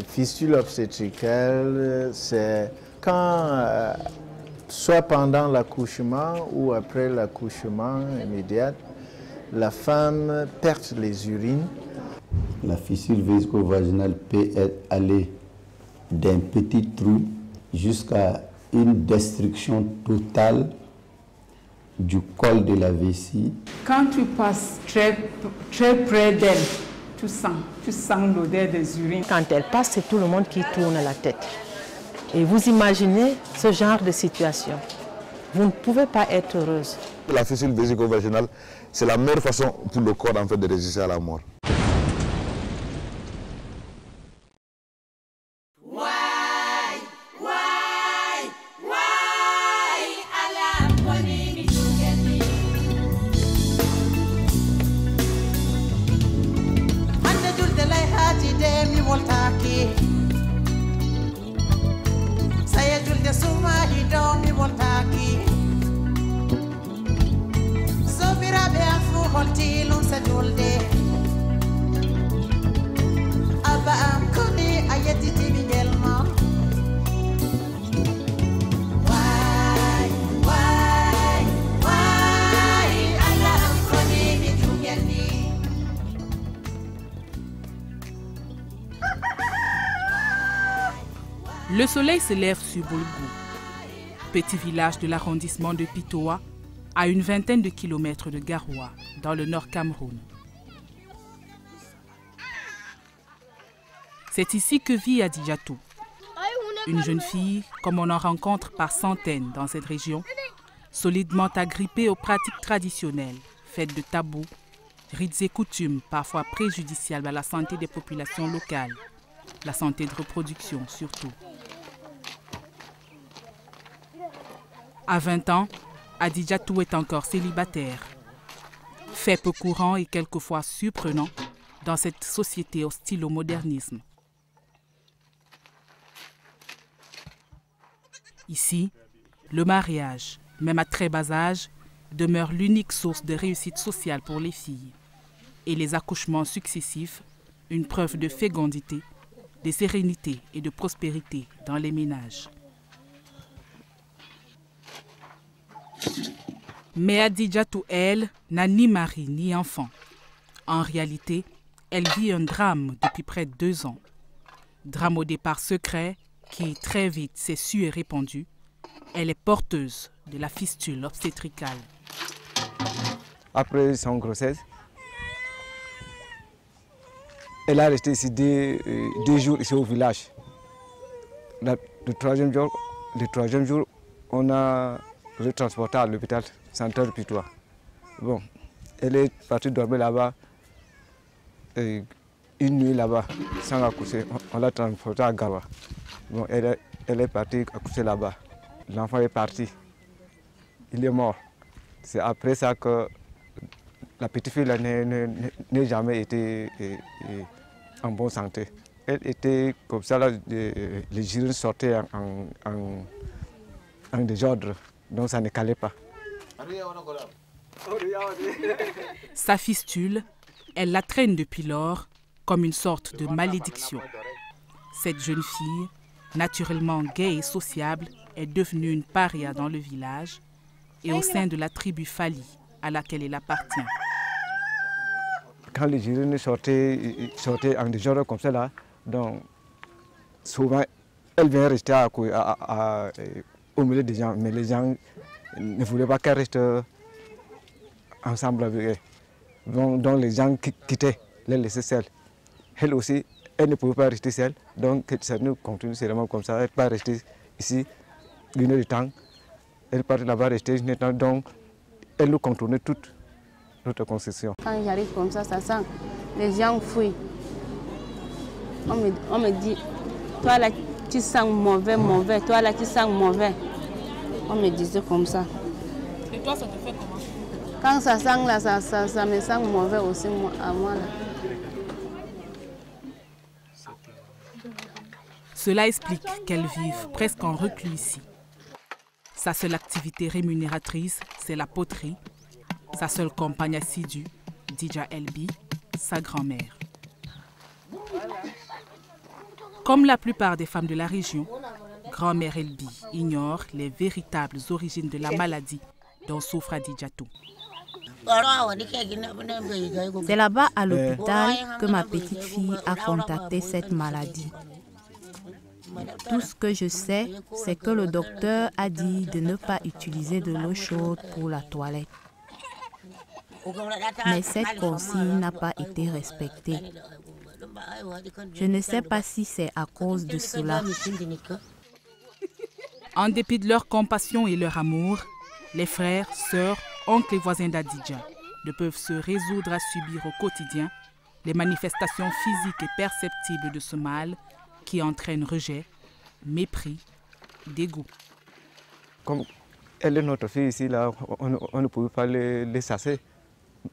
Les fistules obstétricales, c'est quand, soit pendant l'accouchement ou après l'accouchement immédiat, la femme perd les urines. La fissure vésico-vaginale peut aller d'un petit trou jusqu'à une destruction totale du col de la vessie. Quand tu passes très près d'elle, tu sens l'odeur des urines. Quand elle passe, c'est tout le monde qui tourne la tête. Et vous imaginez ce genre de situation. Vous ne pouvez pas être heureuse. La fissure vésico-vaginale, c'est la meilleure façon pour le corps en fait, de résister à la mort. Le soleil se lève sur Boulgou, petit village de l'arrondissement de Pitoa, à une vingtaine de kilomètres de Garoua, dans le nord Cameroun. C'est ici que vit Adijatou, une jeune fille comme on en rencontre par centaines dans cette région, solidement agrippée aux pratiques traditionnelles, faites de tabous, rites et coutumes parfois préjudiciables à la santé des populations locales, la santé de reproduction surtout. À 20 ans, Adijatou est encore célibataire. Fait peu courant et quelquefois surprenant dans cette société hostile au modernisme. Ici, le mariage, même à très bas âge, demeure l'unique source de réussite sociale pour les filles. Et les accouchements successifs, une preuve de fécondité, de sérénité et de prospérité dans les ménages. Mais Adijatou, elle, n'a ni mari ni enfant. En réalité, elle vit un drame depuis près de 2 ans. Drame au départ secret qui très vite s'est su et répandu. Elle est porteuse de la fistule obstétricale. Après son grossesse, elle a resté ici 2 jours ici au village. Le troisième jour, on a retransporté à l'hôpital central de Pitoa. Bon, elle est partie dormir là-bas, une nuit là-bas, sans accoucher. On l'a transportée à Garoua. Bon, elle est partie accoucher là-bas. L'enfant est parti. Il est mort. C'est après ça que la petite fille n'a jamais été en bonne santé. Elle était comme ça, là, les urines sortaient en désordre, donc ça ne calait pas. Sa fistule, elle la traîne depuis lors comme une sorte de malédiction. Cette jeune fille, naturellement gaie et sociable, est devenue une paria dans le village et au sein de la tribu Fali à laquelle elle appartient. Quand les urines sortaient en désordre comme ça, là, donc souvent elle vient rester au milieu des gens, mais les gens ne voulaient pas qu'elle reste ensemble avec eux. Donc les gens quittaient, les laissaient seuls. Elle aussi, elle ne pouvait pas rester seule, donc ça nous continue seulement comme ça. Elle ne peut pas rester ici 1 heure de temps. Elle part là-bas rester 1 heure de temps, donc elle nous contournait toute notre construction. Quand j'arrive comme ça sent, les gens fuient. On me dit, toi là tu sens mauvais, toi là tu sens mauvais. On me disait comme ça. Et toi, ça te fait comment? Quand ça sent là, ça me sent mauvais aussi à moi là. Cela explique qu'elle vive presque en reclus ici. Sa seule activité rémunératrice, c'est la poterie. Sa seule compagne assidue, Dija Elbi, sa grand-mère. Comme la plupart des femmes de la région, grand-mère Elbi ignore les véritables origines de la maladie dont souffre Adidjatou. C'est là-bas à l'hôpital que ma petite fille a contacté cette maladie. Tout ce que je sais, c'est que le docteur a dit de ne pas utiliser de l'eau chaude pour la toilette. Mais cette consigne n'a pas été respectée. Je ne sais pas si c'est à cause de cela. En dépit de leur compassion et leur amour, les frères, sœurs, oncles et voisins d'Adidja ne peuvent se résoudre à subir au quotidien les manifestations physiques et perceptibles de ce mal qui entraîne rejet, mépris, dégoût. Comme elle est notre fille ici, là, on ne pouvait pas les chasser.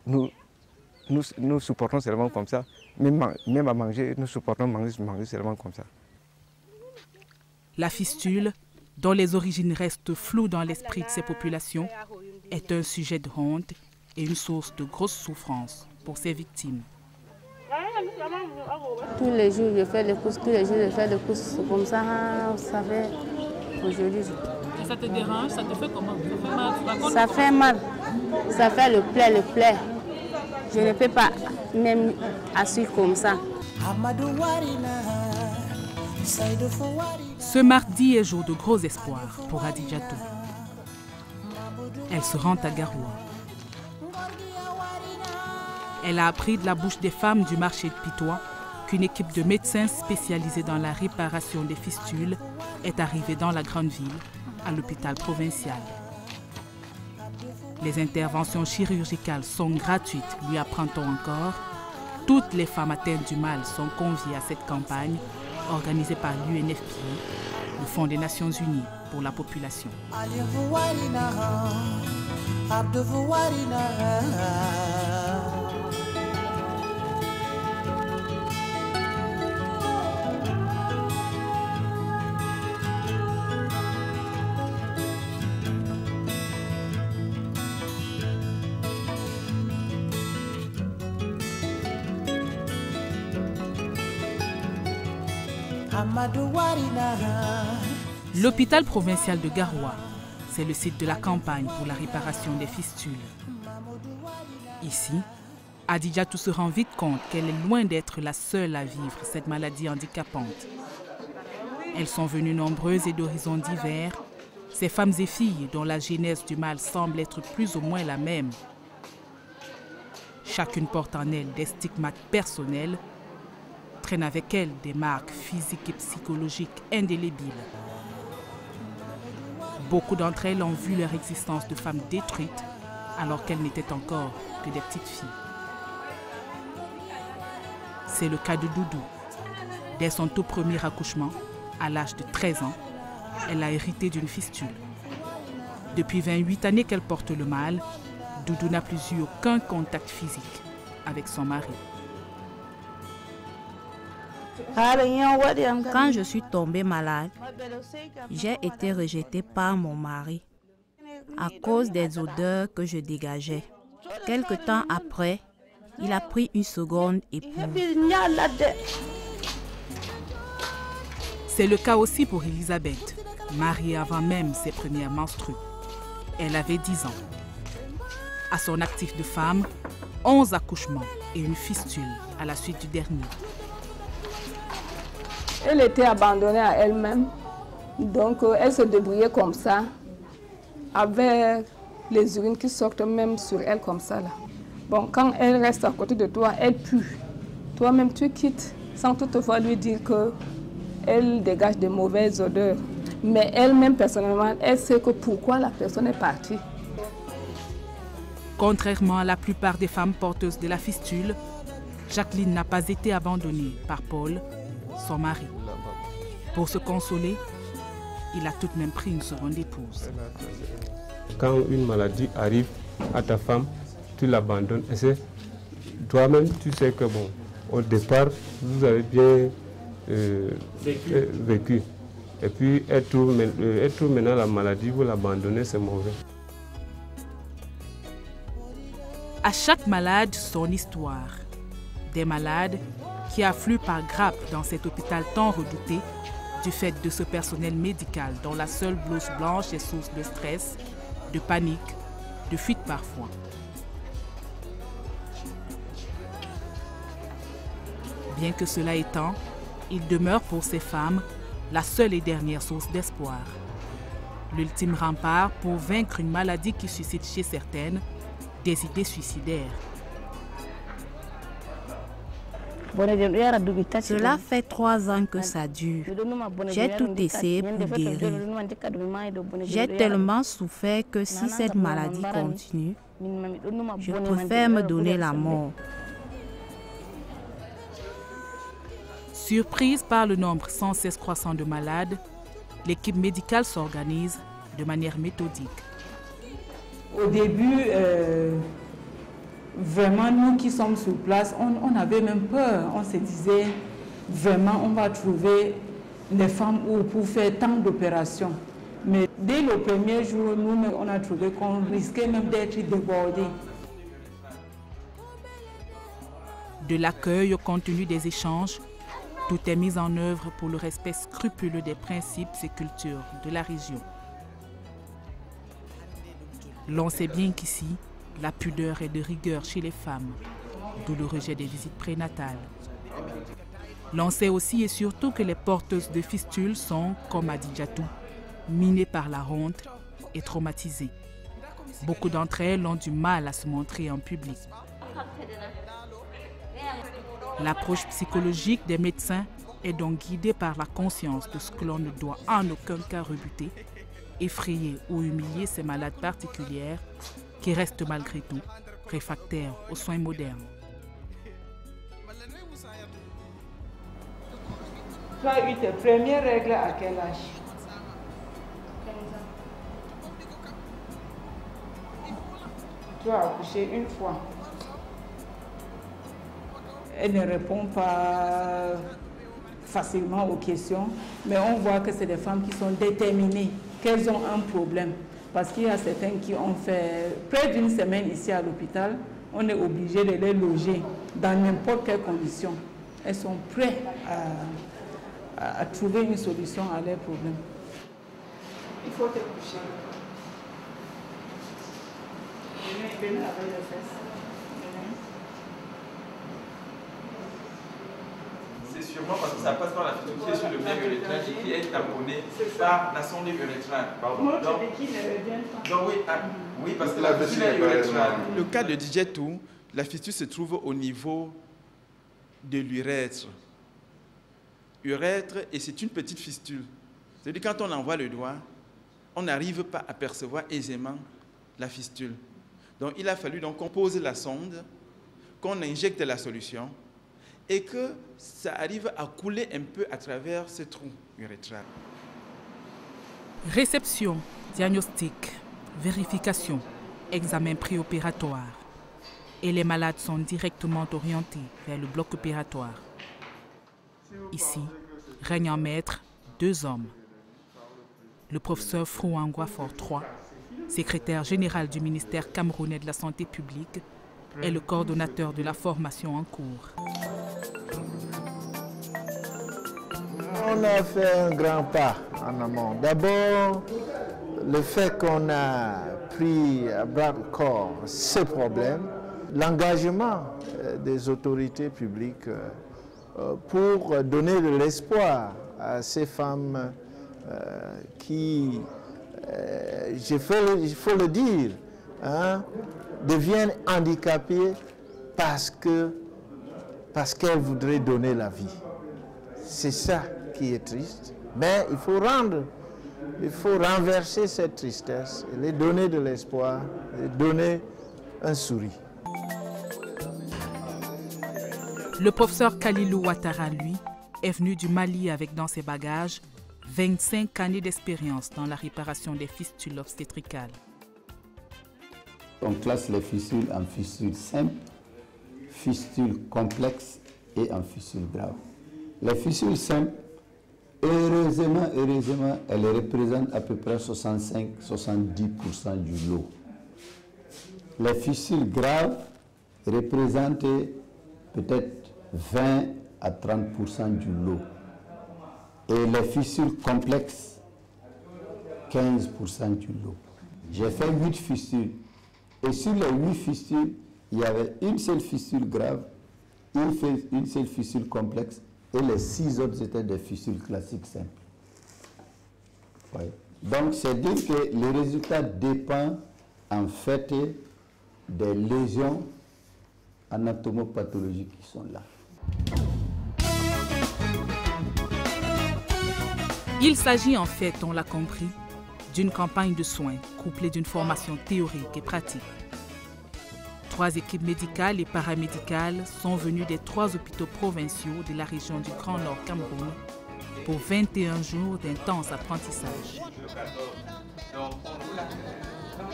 Nous supportons seulement comme ça. Même à manger, nous supportons manger seulement comme ça. La fistule, dont les origines restent floues dans l'esprit de ces populations, est un sujet de honte et une source de grosse souffrance pour ses victimes. Tous les jours, je fais les courses, comme ça, vous savez, aujourd'hui. Ça te dérange? Ça te fait comment? Ça fait mal. Ça fait le plaie. Je ne peux pas même assurer comme ça. Ce mardi est jour de gros espoir pour Adidjatou. Elle se rend à Garoua. Elle a appris de la bouche des femmes du marché de Pitois qu'une équipe de médecins spécialisés dans la réparation des fistules est arrivée dans la grande ville, à l'hôpital provincial. Les interventions chirurgicales sont gratuites, lui apprend-on encore. Toutes les femmes atteintes du mal sont conviées à cette campagne organisée par l'UNFPA, le Fonds des Nations Unies pour la population. L'hôpital provincial de Garoua, c'est le site de la campagne pour la réparation des fistules. Ici, Adidjatou se rend vite compte qu'elle est loin d'être la seule à vivre cette maladie handicapante. Elles sont venues nombreuses et d'horizons divers, ces femmes et filles dont la genèse du mal semble être plus ou moins la même. Chacune porte en elle des stigmates personnels, traîne avec elle des marques physiques et psychologiques indélébiles. Beaucoup d'entre elles ont vu leur existence de femmes détruite alors qu'elles n'étaient encore que des petites filles. C'est le cas de Doudou. Dès son tout premier accouchement, à l'âge de 13 ans, elle a hérité d'une fistule. Depuis 28 années qu'elle porte le mal, Doudou n'a plus eu aucun contact physique avec son mari. Quand je suis tombée malade, j'ai été rejetée par mon mari à cause des odeurs que je dégageais. Quelque temps après, il a pris une seconde épouse. C'est le cas aussi pour Elisabeth, mariée avant même ses premières menstrues. Elle avait 10 ans. À son actif de femme, 11 accouchements et une fistule à la suite du dernier. Elle était abandonnée à elle-même, donc elle se débrouillait comme ça, avec les urines qui sortent même sur elle comme ça. Là. Bon, quand elle reste à côté de toi, elle pue. Toi-même, tu quittes sans toutefois lui dire qu'elle dégage de mauvaises odeurs. Mais elle-même, personnellement, elle sait que pourquoi la personne est partie. Contrairement à la plupart des femmes porteuses de la fistule, Jacqueline n'a pas été abandonnée par Paul, son mari. Pour se consoler, il a tout de même pris une seconde épouse. Quand une maladie arrive à ta femme, tu l'abandonnes. Et c'est toi-même, tu sais que bon, au départ, vous avez bien vécu. Et puis, elle trouve maintenant la maladie, vous l'abandonnez, c'est mauvais. À chaque malade, son histoire. Des malades qui affluent par grappes dans cet hôpital tant redouté du fait de ce personnel médical dont la seule blouse blanche est source de stress, de panique, de fuite parfois. Bien que cela étant, il demeure pour ces femmes la seule et dernière source d'espoir. L'ultime rempart pour vaincre une maladie qui suscite chez certaines des idées suicidaires. Cela fait 3 ans que ça dure. J'ai tout essayé pour guérir. J'ai tellement souffert que si cette maladie continue, je préfère me donner la mort. Surprise par le nombre sans cesse croissant de malades, l'équipe médicale s'organise de manière méthodique. Au début, vraiment, nous qui sommes sur place, on avait même peur. On se disait, vraiment, on va trouver les femmes pour faire tant d'opérations. Mais dès le premier jour, nous, on a trouvé qu'on risquait même d'être débordés. De l'accueil au contenu des échanges, tout est mis en œuvre pour le respect scrupuleux des principes et cultures de la région. L'on sait bien qu'ici, la pudeur est de rigueur chez les femmes, d'où le rejet des visites prénatales. L'on sait aussi et surtout que les porteuses de fistules sont, comme a dit Djatou, minées par la honte et traumatisées. Beaucoup d'entre elles ont du mal à se montrer en public. L'approche psychologique des médecins est donc guidée par la conscience de ce que l'on ne doit en aucun cas rebuter, effrayer ou humilier ces malades particulières qui restent malgré tout réfractaires aux soins modernes. Tu as eu tes premières règles à quel âge? Tu as accouché une fois. Elle ne répond pas facilement aux questions, mais on voit que c'est des femmes qui sont déterminées, qu'elles ont un problème. Parce qu'il y a certaines qui ont fait près d'une semaine ici à l'hôpital, on est obligé de les loger dans n'importe quelle condition. Elles sont prêtes à trouver une solution à leurs problèmes. Il faut te coucher. Venez avec les fesses. C'est sûrement parce que ça passe par la fibrosité sur le nerf urétral et qui est tamponné par la sonde urétrale. Oui, parce que la fistule est urétrale. Le cas de Djatou, la fistule se trouve au niveau de l'urètre. Urètre, et c'est une petite fistule. C'est-à-dire quand on envoie le doigt, on n'arrive pas à percevoir aisément la fistule. Donc il a fallu donc qu'on pose la sonde, qu'on injecte la solution, et que ça arrive à couler un peu à travers ce trou urétral. Réception, diagnostic, vérification, examen préopératoire. Et les malades sont directement orientés vers le bloc opératoire. Ici, règne en maître 2 hommes. Le professeur Frouangwa Fort III, secrétaire général du ministère camerounais de la Santé publique, est le coordonnateur de la formation en cours. On a fait un grand pas en amont. D'abord, le fait qu'on a pris à bras le corps ce problème, l'engagement des autorités publiques pour donner de l'espoir à ces femmes qui, il faut le dire, deviennent handicapées parce qu'elles voudraient donner la vie. C'est ça qui est triste, mais il faut renverser cette tristesse, et les donner de l'espoir, et donner un sourire. Le professeur Kalilou Ouattara, lui, est venu du Mali avec dans ses bagages 25 années d'expérience dans la réparation des fistules obstétricales. On classe les fistules en fistules simples, fistules complexes et en fistules graves. Les fistules simples, heureusement, elles représentent à peu près 65-70% du lot. Les fistules graves représentent peut-être à 30% du lot. Et les fistules complexes, 15% du lot. J'ai fait 8 fistules. Et sur les 8 fistules, il y avait une seule fistule grave, une seule fistule complexe, et les 6 autres étaient des fistules classiques simples. Ouais. Donc, c'est dire que le résultat dépend en fait des lésions anatomopathologiques qui sont là. Il s'agit en fait, on l'a compris, d'une campagne de soins couplée d'une formation théorique et pratique. 3 équipes médicales et paramédicales sont venues des 3 hôpitaux provinciaux de la région du Grand Nord Cameroun pour 21 jours d'intense apprentissage.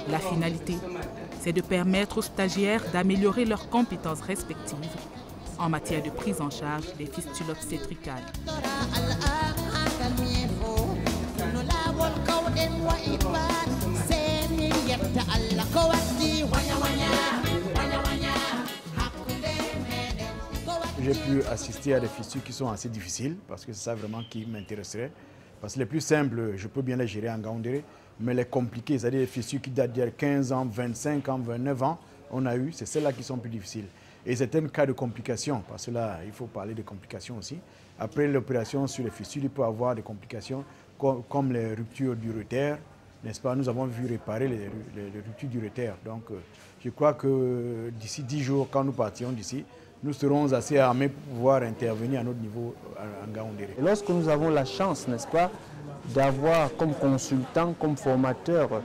La finalité, c'est de permettre aux stagiaires d'améliorer leurs compétences respectives en matière de prise en charge des fistules obstétricales. J'ai pu assister à des fistules qui sont assez difficiles parce que c'est ça vraiment qui m'intéresserait. Parce que les plus simples, je peux bien les gérer en Ngaoundéré, mais les compliqués, c'est-à-dire les fistules qui datent d'il y a 15 ans, 25 ans, 29 ans, on a eu, c'est celles-là qui sont plus difficiles. Et certains cas de complications, parce que là, il faut parler de complications aussi. Après l'opération sur les fistules, il peut y avoir des complications comme les ruptures d'urétère, n'est-ce pas? Nous avons vu réparer les ruptures d'urétère. Donc, je crois que d'ici 10 jours, quand nous partirons d'ici, nous serons assez armés pour pouvoir intervenir à notre niveau en Ngaoundéré. Lorsque nous avons la chance, n'est-ce pas, d'avoir comme consultant, comme formateur,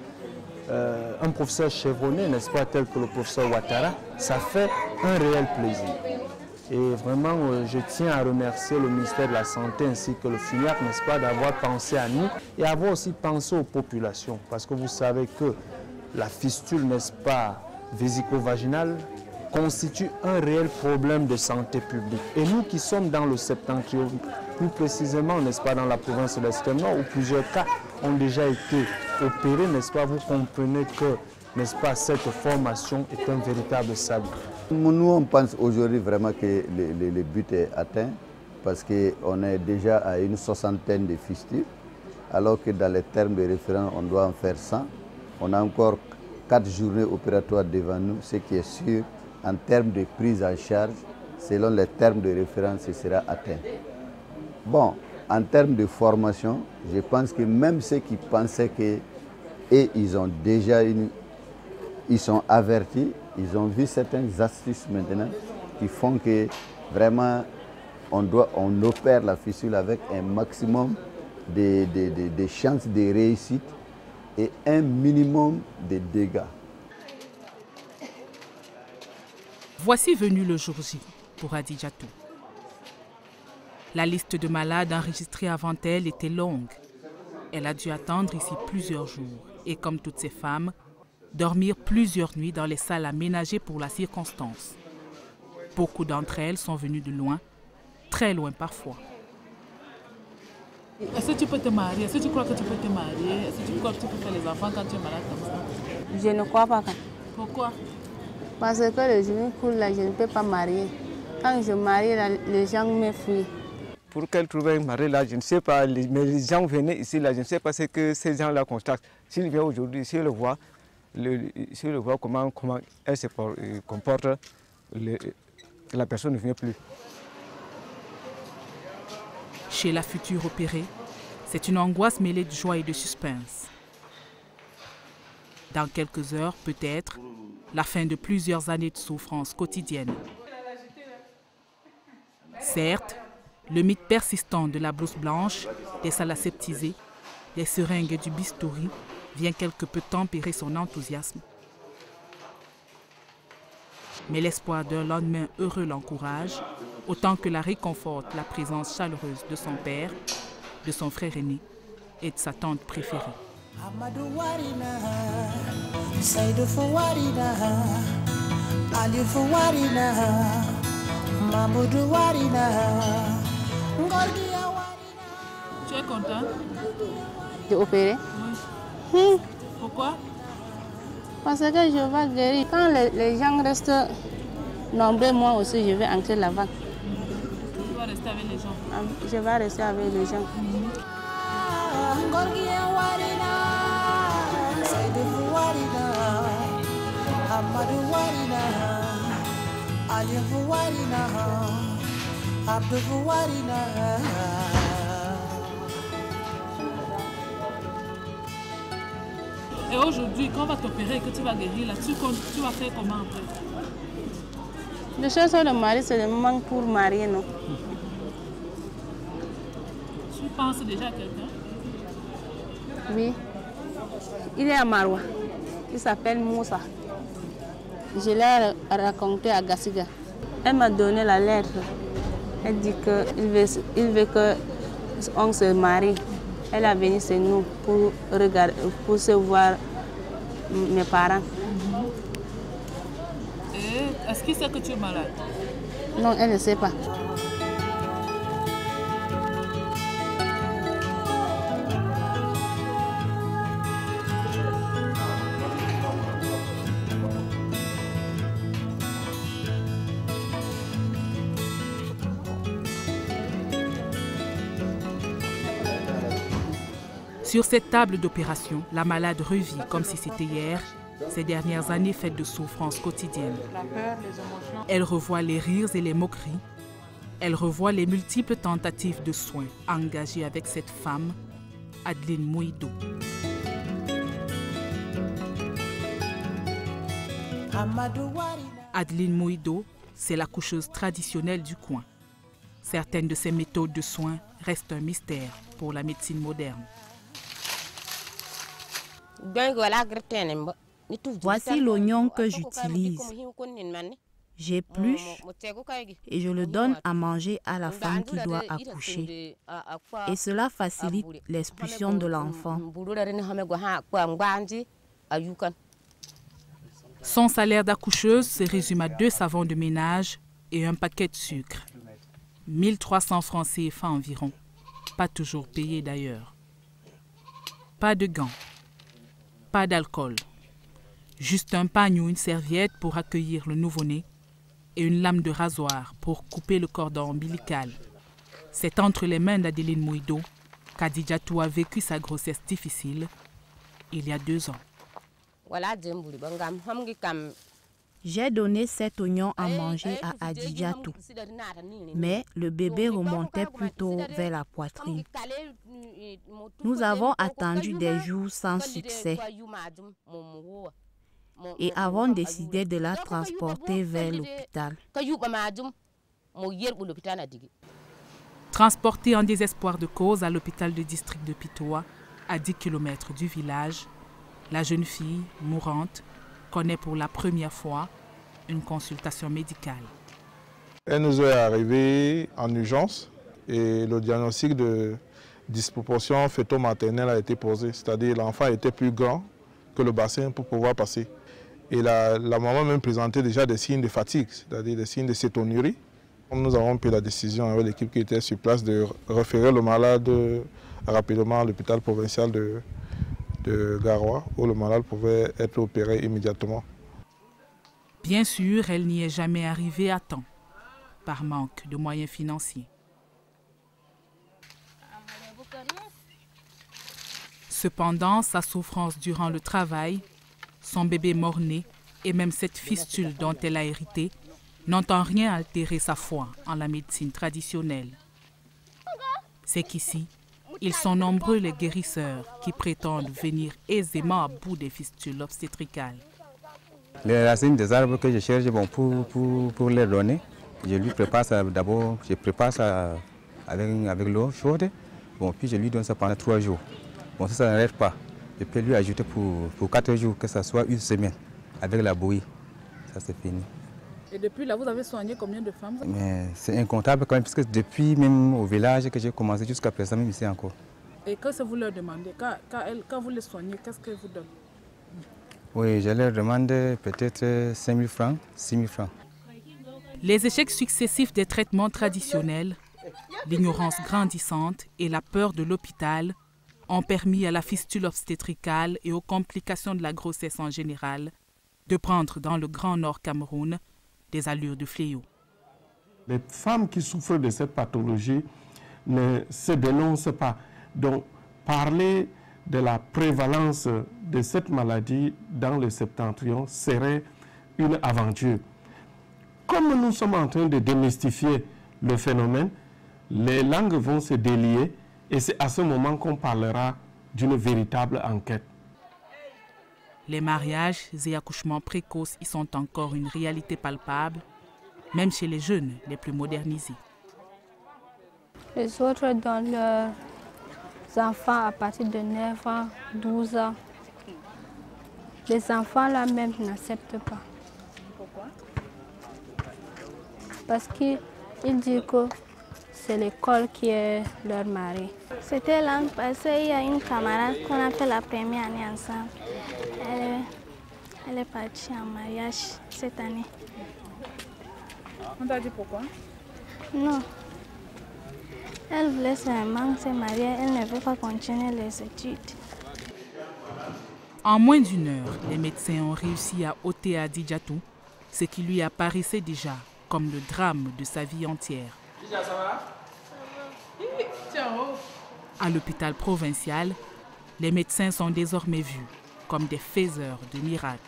un professeur chevronné, n'est-ce pas, tel que le professeur Ouattara, ça fait un réel plaisir. Et vraiment, je tiens à remercier le ministère de la Santé ainsi que le FINIAC, n'est-ce pas, d'avoir pensé à nous et avoir aussi pensé aux populations. Parce que vous savez que la fistule, n'est-ce pas, vésico-vaginale, constitue un réel problème de santé publique. Et nous qui sommes dans le septentrion, plus précisément, n'est-ce pas, dans la province de l'Extrême Nord, où plusieurs cas ont déjà été opérés, n'est-ce pas, vous comprenez que, n'est-ce pas, cette formation est un véritable salut. Nous, on pense aujourd'hui vraiment que le but est atteint parce qu'on est déjà à une 60aine de fistules, alors que dans les termes de référence, on doit en faire 100. On a encore 4 journées opératoires devant nous, ce qui est sûr. En termes de prise en charge, selon les termes de référence, ce sera atteint. Bon, en termes de formation, je pense que même ceux qui pensaient que ils ont déjà ils sont avertis, ils ont vu certaines astuces maintenant qui font que vraiment on opère la fistule avec un maximum de chances de réussite et un minimum de dégâts. Voici venu le jour J pour Adidjatou. La liste de malades enregistrés avant elle était longue. Elle a dû attendre ici plusieurs jours et, comme toutes ces femmes, dormir plusieurs nuits dans les salles aménagées pour la circonstance. Beaucoup d'entre elles sont venues de loin, très loin parfois. Est-ce que tu peux te marier? Est-ce que tu crois que tu peux te marier? Est-ce que tu crois que tu peux faire les enfants quand tu es malade comme ça? Je ne crois pas. Pourquoi? Parce que le genou coule là, je ne peux pas marier. Quand je marie, là, les gens me fuient. Pour qu'elle trouve un mari là, je ne sais pas, mais les gens venaient ici là, je ne sais pas ce que ces gens-là constatent. S'ils viennent aujourd'hui, s'ils le voient, comment elle se comporte, la personne ne vient plus. Chez la future opérée, c'est une angoisse mêlée de joie et de suspense. Dans quelques heures, peut-être, la fin de plusieurs années de souffrance quotidienne. Certes, le mythe persistant de la blouse blanche, des salles aseptisées, des seringues et du bistouri vient quelque peu tempérer son enthousiasme. Mais l'espoir d'un lendemain heureux l'encourage, autant que la réconforte la présence chaleureuse de son père, de son frère aîné et de sa tante préférée. Tu es content? De opérer? Oui. Pourquoi? Parce que je vais guérir. Quand les gens restent nombreux, moi aussi je vais entrer là-bas. Tu vas rester rester avec les gens? Je vais rester avec les gens. Et aujourd'hui, quand on va t'opérer et que tu vas guérir, là, tu vas faire comment après? Le choix de marier, c'est le moment pour marier, non? Tu penses déjà à quelqu'un? Oui. Il est à Maroua. Il s'appelle Moussa. Je l'ai raconté à Gassiga. Elle m'a donné la lettre. Elle dit qu'il veut qu'on se marie. Elle est venue chez nous pour se voir mes parents. Et est-ce qu'il sait que tu es malade? Non, elle ne sait pas. Sur cette table d'opération, la malade revit comme si c'était hier ces dernières années faites de souffrances quotidiennes. Elle revoit les rires et les moqueries. Elle revoit les multiples tentatives de soins engagées avec cette femme, Adeline Mouido. Adeline Mouido, c'est la coucheuse traditionnelle du coin. Certaines de ses méthodes de soins restent un mystère pour la médecine moderne. Voici l'oignon que j'utilise. J'épluche et je le donne à manger à la femme qui doit accoucher. Et cela facilite l'expulsion de l'enfant. Son salaire d'accoucheuse se résume à 2 savons de ménage et un paquet de sucre. 1300 francs CFA environ. Pas toujours payé d'ailleurs. Pas de gants. Pas d'alcool. Juste un pagne ou une serviette pour accueillir le nouveau-né et une lame de rasoir pour couper le cordon ombilical. C'est entre les mains d'Adeline Mouido qu'Adijatou a vécu sa grossesse difficile il y a 2 ans. J'ai donné cet oignon à manger à Adijatou, mais le bébé remontait plutôt vers la poitrine. Nous avons attendu des jours sans succès et avons décidé de la transporter vers l'hôpital. Transportée en désespoir de cause à l'hôpital de district de Pitoa, à 10 km du village, la jeune fille, mourante, connaît pour la première fois une consultation médicale. Elle nous est arrivée en urgence et le diagnostic de disproportion fœto-maternelle a été posé. C'est-à-dire l'enfant était plus grand que le bassin pour pouvoir passer. Et la maman même présentait déjà des signes de fatigue, c'est-à-dire des signes de cétonurie. Nous avons pris la décision avec l'équipe qui était sur place de référer le malade rapidement à l'hôpital provincial de Garoua, où le malade pouvait être opéré immédiatement. Bien sûr, elle n'y est jamais arrivée à temps, par manque de moyens financiers. Cependant, sa souffrance durant le travail, son bébé mort-né et même cette fistule dont elle a hérité n'ont en rien altéré sa foi en la médecine traditionnelle. C'est qu'ici, ils sont nombreux les guérisseurs qui prétendent venir aisément à bout des fistules obstétricales. Les racines des arbres que je cherche pour les donner, je lui prépare ça d'abord, je prépare ça avec l'eau chaude, puis je lui donne ça pendant 3 jours. Ça n'arrête pas. Je peux lui ajouter pour 4 jours, que ce soit 1 semaine, avec la bouillie. Ça, c'est fini. Et depuis là, vous avez soigné combien de femmes? Mais c'est incontable quand même, parce que depuis même au village que j'ai commencé jusqu'à présent, même ici encore. Et qu'est-ce que vous leur demandez? Quand vous les soignez, qu'est-ce qu'elles vous donnent? Oui, je leur demande peut-être 5 000 francs, 6 000 francs. Les échecs successifs des traitements traditionnels, l'ignorance grandissante et la peur de l'hôpital ont permis à la fistule obstétricale et aux complications de la grossesse en général de prendre dans le Grand Nord Cameroun des allures de fléau. Les femmes qui souffrent de cette pathologie ne se dénoncent pas. Donc, parler de la prévalence de cette maladie dans le septentrion serait une aventure. Comme nous sommes en train de démystifier le phénomène, les langues vont se délier et c'est à ce moment qu'on parlera d'une véritable enquête. Les mariages et accouchements précoces y sont encore une réalité palpable, même chez les jeunes les plus modernisés. Les autres donnent leurs enfants à partir de 9 ans, 12 ans. Les enfants là-même n'acceptent pas. Pourquoi? Parce qu'ils disent que c'est l'école qui est leur mari. C'était l'an passé, il y a une camarade qu'on a fait la première année ensemble. Elle est partie en mariage cette année. On t'a dit pourquoi? Non. Elle voulait seulement se marier, elle ne veut pas continuer les études. En moins d'une heure, les médecins ont réussi à ôter à Dijatou ce qui lui apparaissait déjà comme le drame de sa vie entière. À l'hôpital provincial, les médecins sont désormais vus comme des faiseurs de miracles.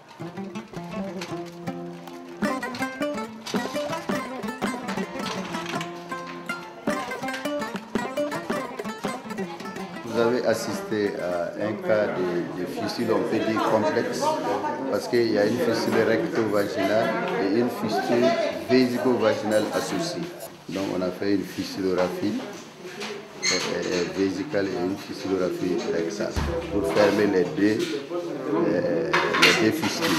Vous avez assisté à un cas de fistule, on peut dire complexe, parce qu'il y a une fistule recto-vaginale et une fistule vésico-vaginale associée. Donc on a fait une fistulographie vésicale et une fistulographie rectale pour fermer les deux fistules.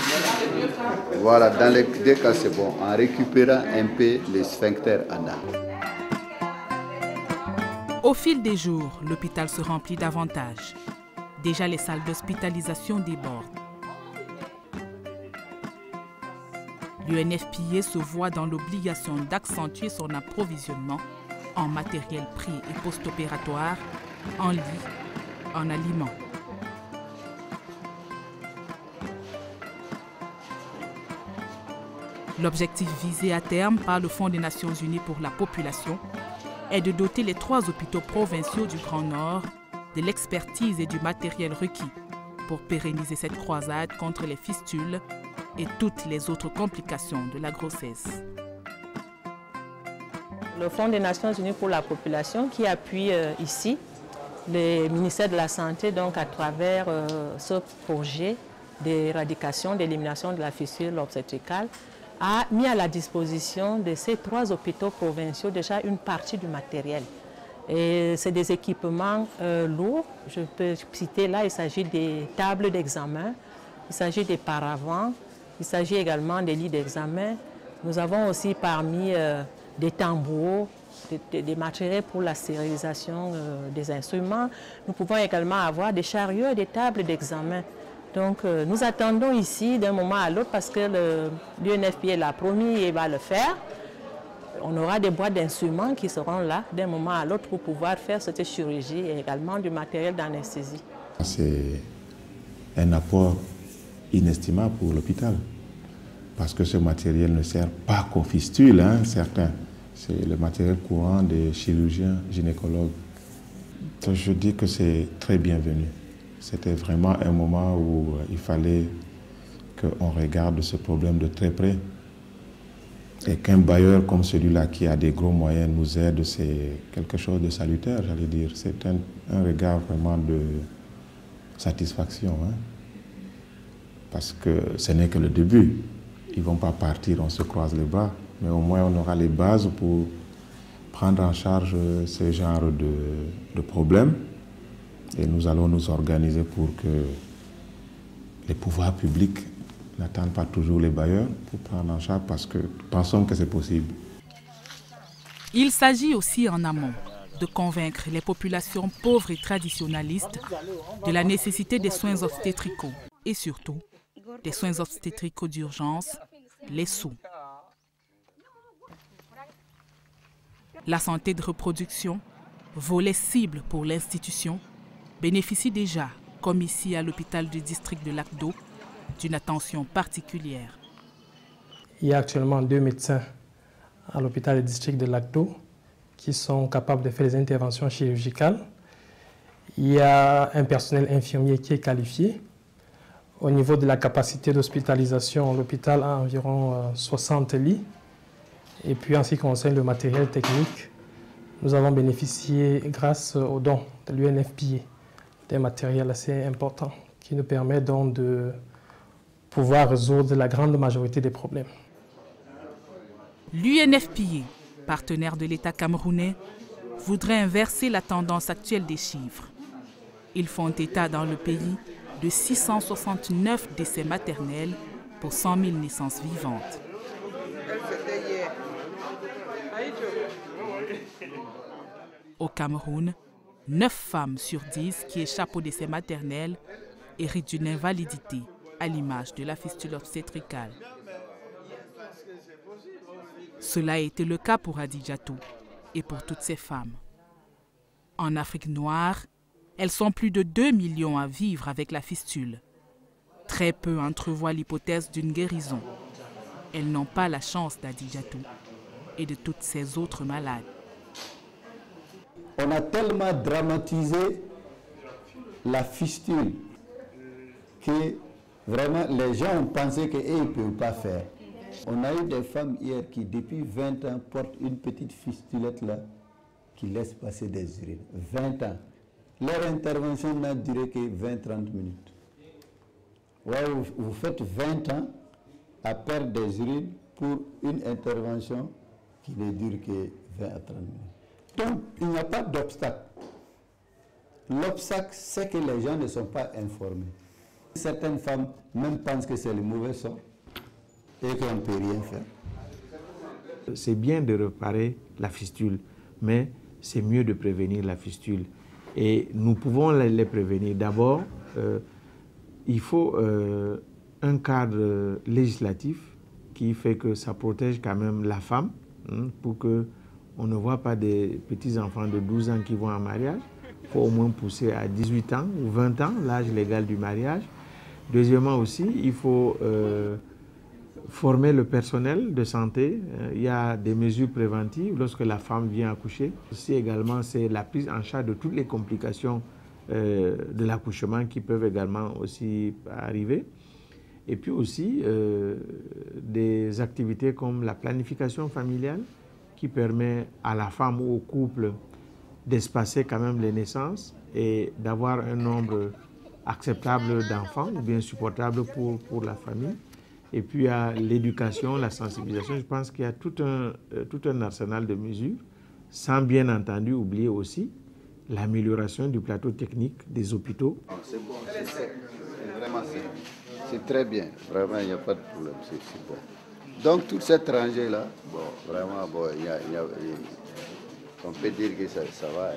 Voilà, dans les deux cas c'est bon, en récupérant un peu les sphincters anal. Au fil des jours, l'hôpital se remplit davantage. Déjà, les salles d'hospitalisation débordent. L'UNFPA se voit dans l'obligation d'accentuer son approvisionnement en matériel pré- et post-opératoire, en lits, en aliments. L'objectif visé à terme par le Fonds des Nations Unies pour la population est de doter les 3 hôpitaux provinciaux du Grand Nord de l'expertise et du matériel requis pour pérenniser cette croisade contre les fistules et toutes les autres complications de la grossesse. Le Fonds des Nations Unies pour la population qui appuie ici le ministère de la Santé donc à travers ce projet d'éradication, d'élimination de la fistule obstétricale a mis à la disposition de ces 3 hôpitaux provinciaux déjà une partie du matériel. Et c'est des équipements lourds. Je peux citer là, il s'agit des tables d'examen, il s'agit des paravents, il s'agit également des lits d'examen. Nous avons aussi parmi des tambours, des matériels pour la stérilisation des instruments. Nous pouvons également avoir des chariots et des tables d'examen. Donc nous attendons ici d'un moment à l'autre parce que l'UNFPA l'a promis et va le faire. On aura des boîtes d'instruments qui seront là d'un moment à l'autre pour pouvoir faire cette chirurgie et également du matériel d'anesthésie. C'est un apport inestimable pour l'hôpital parce que ce matériel ne sert pas qu'aux fistules, certains. C'est le matériel courant des chirurgiens gynécologues. Donc, je dis que c'est très bienvenu. C'était vraiment un moment où il fallait qu'on regarde ce problème de très près. Et qu'un bailleur comme celui-là qui a des gros moyens nous aide, c'est quelque chose de salutaire, j'allais dire. C'est un regard vraiment de satisfaction. Parce que ce n'est que le début. Ils ne vont pas partir, on se croise les bras. Mais au moins on aura les bases pour prendre en charge ce genre de problèmes. Et nous allons nous organiser pour que les pouvoirs publics n'attendent pas toujours les bailleurs pour prendre en charge parce que nous pensons que c'est possible. Il s'agit aussi en amont de convaincre les populations pauvres et traditionnalistes de la nécessité des soins obstétricaux et surtout des soins obstétricaux d'urgence, les SOU. La santé de reproduction, volet cible pour l'institution, bénéficie déjà, comme ici à l'hôpital du district de Lac-d'Eau, d'une attention particulière. Il y a actuellement 2 médecins à l'hôpital du district de Lagdo qui sont capables de faire les interventions chirurgicales. Il y a un personnel infirmier qui est qualifié. Au niveau de la capacité d'hospitalisation, l'hôpital a environ 60 lits. Et puis en ce qui concerne le matériel technique, nous avons bénéficié, grâce aux dons de l'UNFPA, d'un matériel assez important qui nous permet donc de pouvoir résoudre la grande majorité des problèmes. L'UNFPA, partenaire de l'État camerounais, voudrait inverser la tendance actuelle des chiffres. Ils font état dans le pays de 669 décès maternels pour 100 000 naissances vivantes. Au Cameroun, 9 femmes sur 10 qui échappent au décès maternel héritent d'une invalidité, à l'image de la fistule obstétricale. Cela a été le cas pour Adidjatou et pour toutes ces femmes. En Afrique noire, elles sont plus de 2 millions à vivre avec la fistule. Très peu entrevoient l'hypothèse d'une guérison. Elles n'ont pas la chance d'Adidjatou et de toutes ces autres malades. On a tellement dramatisé la fistule que vraiment les gens ont pensé qu'ils ne peuvent pas faire. On a eu des femmes hier qui, depuis 20 ans, portent une petite fistulette là qui laisse passer des urines. 20 ans. Leur intervention n'a duré que 20-30 minutes. Ouais, vous faites 20 ans à perdre des urines pour une intervention qui ne dure que 20 à 30 minutes. Donc, il n'y a pas d'obstacle. L'obstacle, c'est que les gens ne sont pas informés. Certaines femmes même pensent que c'est le mauvais sort et qu'on ne peut rien faire. C'est bien de réparer la fistule, mais c'est mieux de prévenir la fistule. Et nous pouvons les prévenir. D'abord, il faut un cadre législatif qui fait que ça protège quand même la femme, pour qu'on ne voit pas des petits-enfants de 12 ans qui vont en mariage. Il faut au moins pousser à 18 ans ou 20 ans, l'âge légal du mariage. Deuxièmement aussi, il faut former le personnel de santé. Il y a des mesures préventives lorsque la femme vient accoucher. Aussi également, c'est la prise en charge de toutes les complications de l'accouchement qui peuvent également aussi arriver. Et puis aussi des activités comme la planification familiale qui permet à la femme ou au couple d'espacer quand même les naissances et d'avoir un nombre acceptable d'enfants ou bien supportable pour la famille. Et puis à l'éducation, la sensibilisation, je pense qu'il y a tout un arsenal de mesures, sans bien entendu oublier aussi l'amélioration du plateau technique des hôpitaux. C'est bon, c'est très bien, vraiment il n'y a pas de problème, c'est bon. Donc toute cette rangée-là, bon, vraiment, bon, on peut dire que ça va.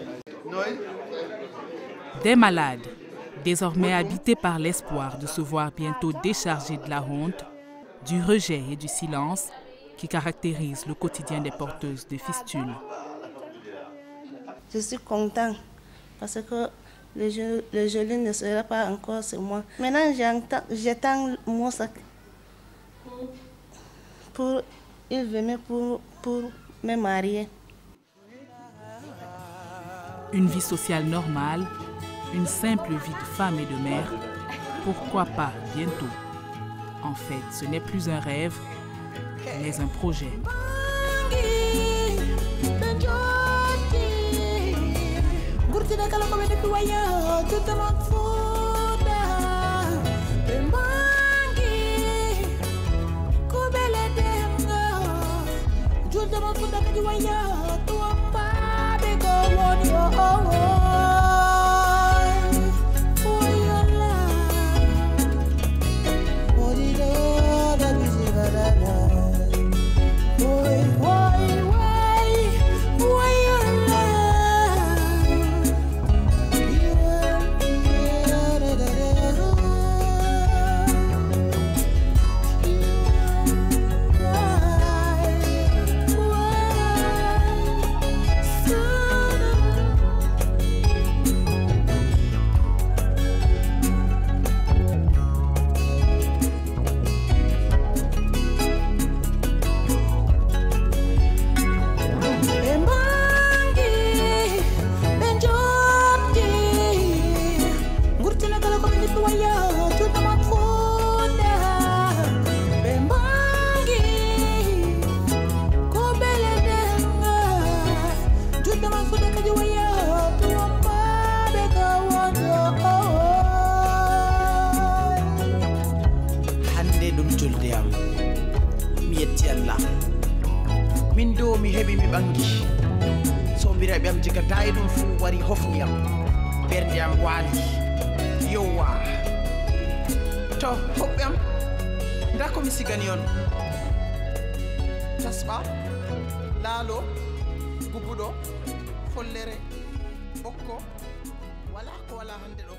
Des malades, désormais habités par l'espoir de se voir bientôt déchargés de la honte, du rejet et du silence qui caractérisent le quotidien des porteuses de fistules. Je suis content parce que le joli ne sera pas encore sur moi. Maintenant, j'attends mon sac pour il venait pour me marier. Une vie sociale normale, une simple vie de femme et de mère, pourquoi pas bientôt? En fait, ce n'est plus un rêve, mais un projet. min do mi heɓi mi ɓangi sobiraɓe am jigata e ɗum fuu wari hofniyam ɓernde am waali yowa to hoɓɓe am nda komi sigani on tasɓa laalo bubuɗo follere ɓokko wala ko wala hande ɗo